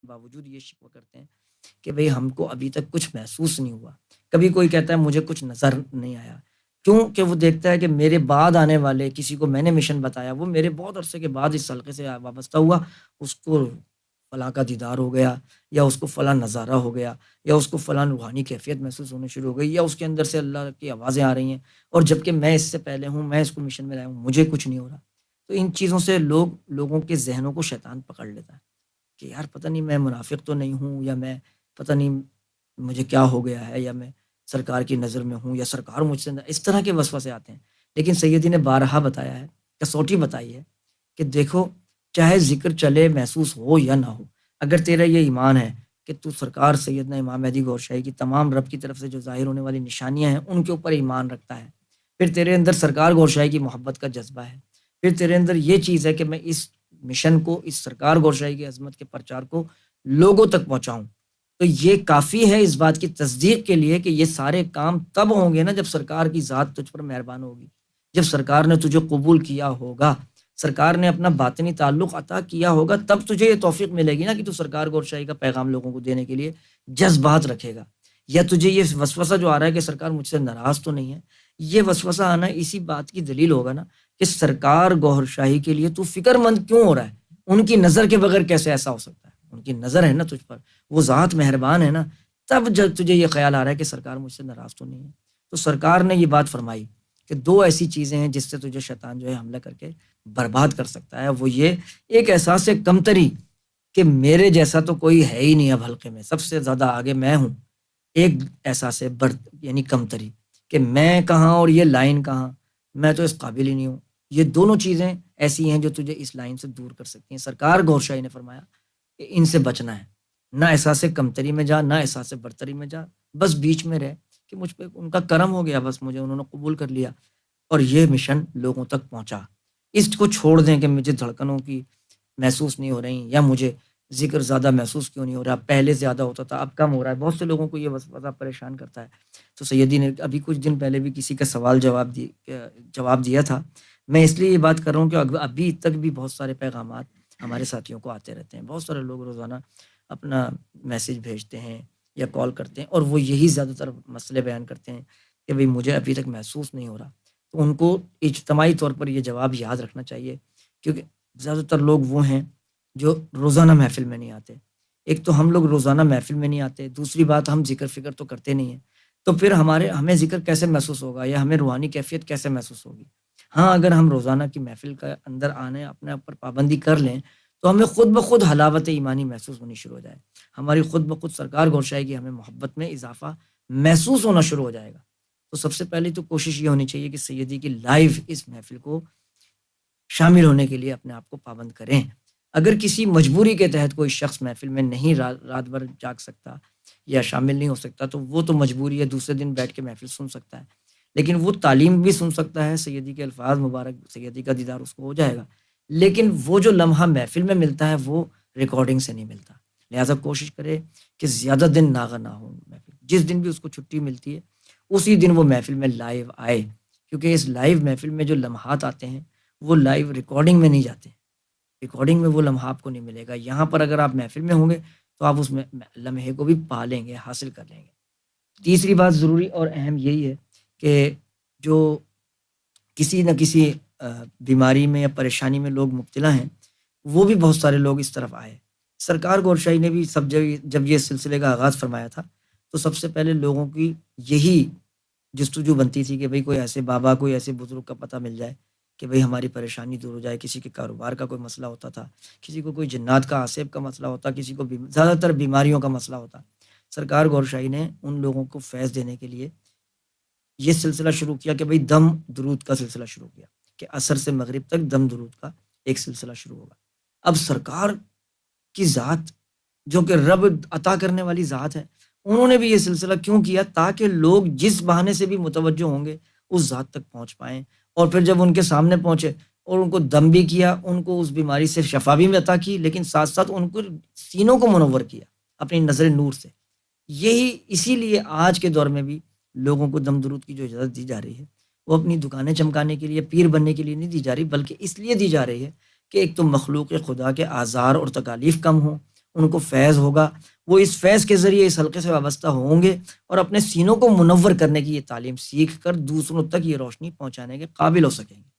باوجود یہ شکوہ کرتے ہیں کہ بھئی ہم کو ابھی تک کچھ محسوس نہیں ہوا۔ کبھی کوئی کہتا ہے مجھے کچھ نظر نہیں آیا، کیوں کہ وہ دیکھتا ہے کہ میرے بعد آنے والے کسی کو میں نے مشن بتایا، وہ میرے بہت عرصے کے بعد اس حلقے سے وابستہ ہوا، اس کو فلاں کا دیدار ہو گیا، یا اس کو فلاں نظارہ ہو گیا، یا اس کو فلاں روحانی کیفیت محسوس ہونے شروع ہو گئی، یا اس کے اندر سے اللہ کی آوازیں آ رہی ہیں، اور جبکہ میں اس سے پہلے ہوں، میں اس کو مشن میں لایا ہوں، مجھے کچھ نہیں ہو رہا۔ تو ان چیزوں سے لوگوں کے ذہنوں کو شیطان پکڑ لیتا ہے کہ یار پتہ نہیں میں منافق تو نہیں ہوں، یا میں پتہ نہیں مجھے کیا ہو گیا ہے، یا میں سرکار کی نظر میں ہوں، یا سرکار مجھ سے اس طرح کے وسوسے آتے ہیں۔ لیکن سیدی نے بارہا بتایا ہے، کسوٹی بتائی ہے کہ دیکھو چاہے ذکر چلے محسوس ہو یا نہ ہو، اگر تیرا یہ ایمان ہے کہ تو سرکار سیدنا امام مہدی گور شاہی کی تمام رب کی طرف سے جو ظاہر ہونے والی نشانیاں ہیں ان کے اوپر ایمان رکھتا ہے، پھر تیرے اندر سرکار گور شاہی کی محبت کا جذبہ ہے، پھر تیرے اندر یہ چیز ہے کہ میں اس مشن کو، اس سرکار گور شاہی کی عظمت کے پرچار کو لوگوں تک پہنچاؤں، تو یہ کافی ہے اس بات کی تصدیق کے لیے کہ یہ سارے کام تب ہوں گے نا جب سرکار کی ذات تجھ پر مہربان ہوگی، جب سرکار نے تجھے قبول کیا ہوگا، سرکار نے اپنا باطنی تعلق عطا کیا ہوگا، تب تجھے یہ توفیق ملے گی نا کہ تو سرکار گور شاہی کا پیغام لوگوں کو دینے کے لیے جذبات رکھے گا۔ یا تجھے یہ وسوسہ جو آ رہا ہے کہ سرکار مجھ سے ناراض تو نہیں ہے، یہ وسوسہ آنا اسی بات کی دلیل ہوگا نا کہ سرکار گوھر شاہی کے لیے تو فکر مند کیوں ہو رہا ہے، ان کی نظر کے بغیر کیسے ایسا ہو سکتا ہے، ان کی نظر ہے نا تجھ پر، وہ ذات مہربان ہے نا، تب جب تجھے یہ خیال آ رہا ہے کہ سرکار مجھ سے ناراض تو نہیں ہے۔ تو سرکار نے یہ بات فرمائی کہ دو ایسی چیزیں ہیں جس سے تجھے شیطان جو ہے حملہ کر کے برباد کر سکتا ہے، وہ یہ ایک احساس کمتری کہ میرے جیسا تو کوئی ہے ہی نہیں اب حلقے میں، سب سے زیادہ آگے میں ہوں، ایک احساس یعنی کمتری کہ میں کہاں اور یہ لائن کہاں، میں تو اس قابل ہی نہیں ہوں۔ یہ دونوں چیزیں ایسی ہیں جو تجھے اس لائن سے دور کر سکتی ہیں۔ سرکار گور شاہی نے فرمایا کہ ان سے بچنا ہے، نہ احساس کمتری میں جا، نہ احساس برتری میں جا، بس بیچ میں رہ کہ مجھ پہ ان کا کرم ہو گیا، بس مجھے انہوں نے قبول کر لیا اور یہ مشن لوگوں تک پہنچا۔ اس کو چھوڑ دیں کہ مجھے دھڑکنوں کی محسوس نہیں ہو رہی، یا مجھے ذکر زیادہ محسوس کیوں نہیں ہو رہا، پہلے زیادہ ہوتا تھا اب کم ہو رہا ہے۔ بہت سے لوگوں کو یہ وسوسہ پریشان کرتا ہے۔ تو سیدی نے ابھی کچھ دن پہلے بھی کسی کا سوال جواب دیا تھا۔ میں اس لیے یہ بات کر رہا ہوں کہ ابھی تک بھی بہت سارے پیغامات ہمارے ساتھیوں کو آتے رہتے ہیں، بہت سارے لوگ روزانہ اپنا میسیج بھیجتے ہیں یا کال کرتے ہیں، اور وہ یہی زیادہ تر مسئلے بیان کرتے ہیں کہ بھئی مجھے ابھی تک محسوس نہیں ہو رہا۔ تو ان کو اجتماعی طور پر یہ جواب یاد رکھنا چاہیے، کیونکہ زیادہ تر لوگ وہ ہیں جو روزانہ محفل میں نہیں آتے۔ ایک تو ہم لوگ روزانہ محفل میں نہیں آتے، دوسری بات ہم ذکر فکر تو کرتے نہیں ہیں، تو پھر ہمیں ذکر کیسے محسوس ہوگا، یا ہمیں روحانی کیفیت کیسے محسوس ہوگی؟ ہاں اگر ہم روزانہ کی محفل کا اندر آنے اپنے اوپر پابندی کر لیں تو ہمیں خود بخود حلاوت ایمانی محسوس ہونی شروع ہو جائے، ہماری خود بخود سرکار گور شاہی کی ہمیں محبت میں اضافہ محسوس ہونا شروع ہو جائے گا۔ تو سب سے پہلی تو کوشش یہ ہونی چاہیے کہ سیدی کی لائیو اس محفل کو شامل ہونے کے لیے اپنے آپ کو پابند کریں۔ اگر کسی مجبوری کے تحت کوئی شخص محفل میں نہیں رات بھر جاگ سکتا یا شامل نہیں ہو سکتا، تو وہ تو مجبوری ہے، دوسرے دن بیٹھ کے محفل سن سکتا ہے، لیکن وہ تعلیم بھی سن سکتا ہے، سیدی کے الفاظ مبارک، سیدی کا دیدار اس کو ہو جائے گا، لیکن وہ جو لمحہ محفل میں ملتا ہے وہ ریکارڈنگ سے نہیں ملتا۔ لہٰذا کوشش کرے کہ زیادہ دن ناغہ نہ ہو محفل، جس دن بھی اس کو چھٹی ملتی ہے اسی دن وہ محفل میں لائیو آئے، کیونکہ اس لائیو محفل میں جو لمحات آتے ہیں وہ لائیو ریکارڈنگ میں نہیں جاتے، ریکارڈنگ میں وہ لمحہ آپ کو نہیں ملے گا۔ یہاں پر اگر آپ محفل میں ہوں گے تو آپ اس لمحے کو بھی پا لیں گے، حاصل کر لیں گے۔ تیسری بات ضروری اور اہم یہی ہے کہ جو کسی نہ کسی بیماری میں یا پریشانی میں لوگ مبتلا ہیں، وہ بھی بہت سارے لوگ اس طرف آئے۔ سرکار گور شاہی نے بھی جب یہ سلسلے کا آغاز فرمایا تھا تو سب سے پہلے لوگوں کی یہی جستجو بنتی تھی کہ بھئی کوئی ایسے بابا، کوئی ایسے بزرگ کا پتہ مل جائے کہ بھئی ہماری پریشانی دور ہو جائے۔ کسی کے کاروبار کا کوئی مسئلہ ہوتا تھا، کسی کو کوئی جنات کا آصیب کا مسئلہ ہوتا، کسی کو زیادہ تر بیماریوں کا مسئلہ ہوتا۔ سرکار گور شاہی نے ان لوگوں کو فیض دینے کے لیے یہ سلسلہ شروع کیا کہ بھئی دم درود کا سلسلہ شروع کیا کہ عصر سے مغرب تک دم درود کا ایک سلسلہ شروع ہوگا۔ اب سرکار کی ذات جو کہ رب عطا کرنے والی ذات ہے، انہوں نے بھی یہ سلسلہ کیوں کیا؟ تاکہ لوگ جس بہانے سے بھی متوجہ ہوں گے اس ذات تک پہنچ پائیں، اور پھر جب ان کے سامنے پہنچے اور ان کو دم بھی کیا، ان کو اس بیماری سے شفا بھی عطا کی، لیکن ساتھ ساتھ ان کو سینوں کو منور کیا اپنی نظر نور سے۔ اسی لیے آج کے دور میں بھی لوگوں کو دم درود کی جو اجازت دی جا رہی ہے وہ اپنی دکانیں چمکانے کے لیے، پیر بننے کے لیے نہیں دی جا رہی، بلکہ اس لیے دی جا رہی ہے کہ ایک تو مخلوق خدا کے آزار اور تکالیف کم ہوں، ان کو فیض ہوگا، وہ اس فیض کے ذریعے اس حلقے سے وابستہ ہوں گے اور اپنے سینوں کو منور کرنے کی یہ تعلیم سیکھ کر دوسروں تک یہ روشنی پہنچانے کے قابل ہو سکیں گے۔